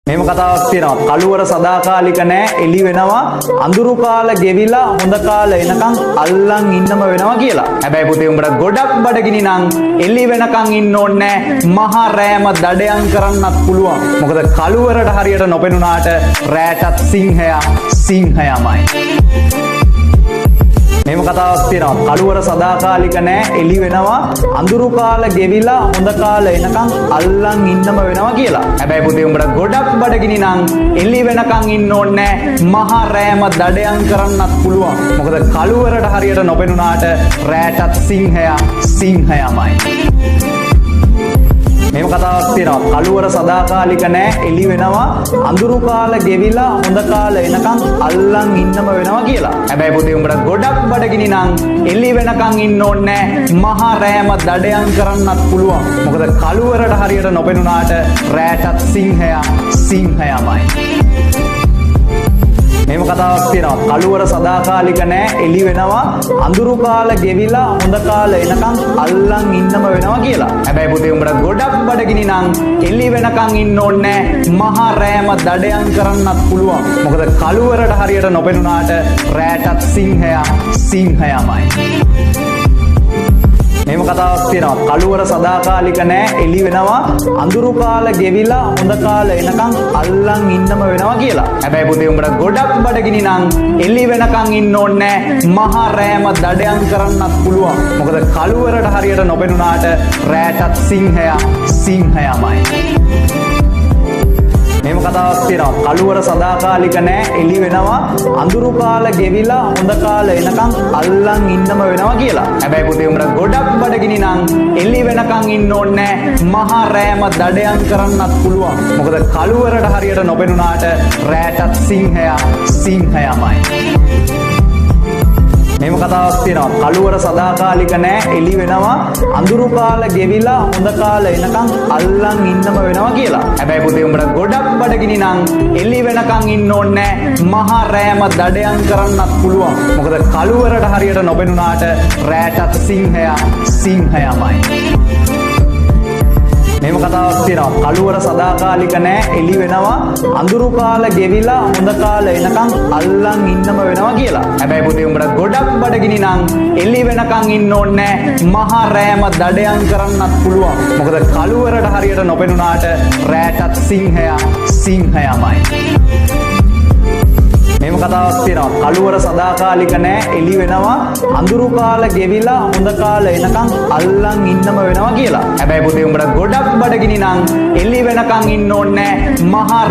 මෙහෙම කතාවක් තියෙනවා. කළුවර සදාකාලික නෑ, එළි වෙනවා. අඳුරු කාල ගෙවිලා හොඳ කාල එනකන් අල්ලන් ඉන්නම වෙනවා කියලා. හැබැයි පුතේ උඹට ගොඩක් බඩගිනි නම් එළි වෙනකන් ඉන්න ඕනේ නෑ. මහා රෑම දඩයන් කරන්නත් පුළුවන්. මොකද කළුවරට හරියට නොපෙනුනාට රෑටත් සිංහයමයි. මෙහෙම කතාවක් තියෙනවා. කළුවර සදාකාලික නෑ, එළි වෙනවා. අඳුරු කාල ගෙවිලා හොඳ කාල එනකන් අල්ලන් ඉන්නම වෙනවා කියලා. හැබැයි පුතේ උඹට ගොඩක් බඩගිනි නම් එළි වෙනකන් ඉන්න ඕනේ නෑ. මහා රෑම දඩයන් කරන්නත් පුළුවන්. මොකද කළුවරට හරියට නොපෙනුනාට රෑටත් සිංහයමයි. මෙහෙම කතාවක් තියෙනවා. කළුවර සදාකාලික නෑ, එළි වෙනවා. අඳුරු කාල ගෙවිලා හොඳ කාල එනකන් අල්ලන් ඉන්නම වෙනවා කියලා. හැබැයි පුතේ උඹට ගොඩක් බඩගිනි නම් එළි වෙනකන් ඉන්න ඕනේ නෑ. මහා රෑම දඩයන් කරන්නත් පුළුවන්. මොකද කළුවරට හරියට නොපෙනුනාට රෑටත් සිංහයමයි. මෙහෙම කතාවක් තියෙනවා. කළුවර සදාකාලික නෑ, එළි වෙනවා. අඳුරු කාල ගෙවිලා හොඳ කාල එනකන් අල්ලන් ඉන්නම වෙනවා කියලා. හැබැයි පුතේ උඹට ගොඩක් බඩගිනි නම් එළි වෙනකන් ඉන්න ඕනේ නෑ. මහා රෑම දඩයන් කරන්නත් පුළුවන්. මොකද කළුවරට හරියට නොපෙනුනාට රෑටත් සිංහයමයි. මෙහෙම කතාවක් තියෙනවා. කළුවර සදාකාලික නෑ, එළි වෙනවා. අඳුරු කාල ගෙවිලා හොඳ කාල එනකන් අල්ලන් ඉන්නම වෙනවා කියලා. හැබැයි පුතේ උඹට ගොඩක් බඩගිනි නම් එළි වෙනකන් ඉන්න ඕනේ නෑ. මහා රෑම දඩයන් කරන්නත් පුළුවන්. මොකද කළුවරට හරියට නොපෙනුනාට රෑටත් සිංහයමයි. මෙහෙම කතාවක් තියෙනවා. කළුවර සදාකාලික නෑ, එළි වෙනවා. අඳුරු කාල ගෙවිලා හොඳ කාල එනකන් අල්ලන් ඉන්නම වෙනවා කියලා. හැබැයි පුතේ උඹට ගොඩක් බඩගිනි නම් එළි වෙනකන් ඉන්න ඕනේ නෑ. මහා රෑම දඩයන් කරන්නත් පුළුවන්. මොකද කළුවරට හරියට නොපෙනුනාට රෑටත් සිංහයමයි. මෙහෙම කතාවක් තියෙනවා. කළුවර සදාකාලික නෑ, එළි වෙනවා. අඳුරු කාල ගෙවිලා හොඳ කාල එනකන් අල්ලන් ඉන්නම වෙනවා කියලා. හැබැයි පුතේ උඹට ගොඩක් බඩගිනි නම් එළි වෙනකන් ඉන්න ඕනේ නෑ. මහා රෑම දඩයන් කරන්නත් පුළුවන්. මොකද කළුවරට හරියට නොපෙනුනාට රෑටත් සිංහයමයි. මෙහෙම කතාවක් තියෙනවා. කළුවර සදාකාලික නෑ, එළි වෙනවා. අඳුරු කාල ගෙවිලා හොඳ කාල එනකන් අල්ලන් ඉන්නම වෙනවා කියලා. හැබැයි පුතේ උඹට ගොඩක් බඩගිනි නම් එළි වෙනකන් ඉන්න ඕනේ නෑ. මහා රෑම දඩයන් කරන්නත් පුළුවන්. මොකද කළුවරට හරියට නොපෙනුනාට රෑටත් සිංහයමයි. මෙහෙම කතාවක් තියෙනවා. කළුවර සදාකාලික නෑ, එළි වෙනවා. අඳුරු කාල ගෙවිලා හොඳ කාල එනකන් අල්ලන් ඉන්නම වෙනවා කියලා. හැබැයි පුතේ උඹට ගොඩක් බඩගිනි නම් එළි වෙනකන් ඉන්න ඕනේ නෑ. මහා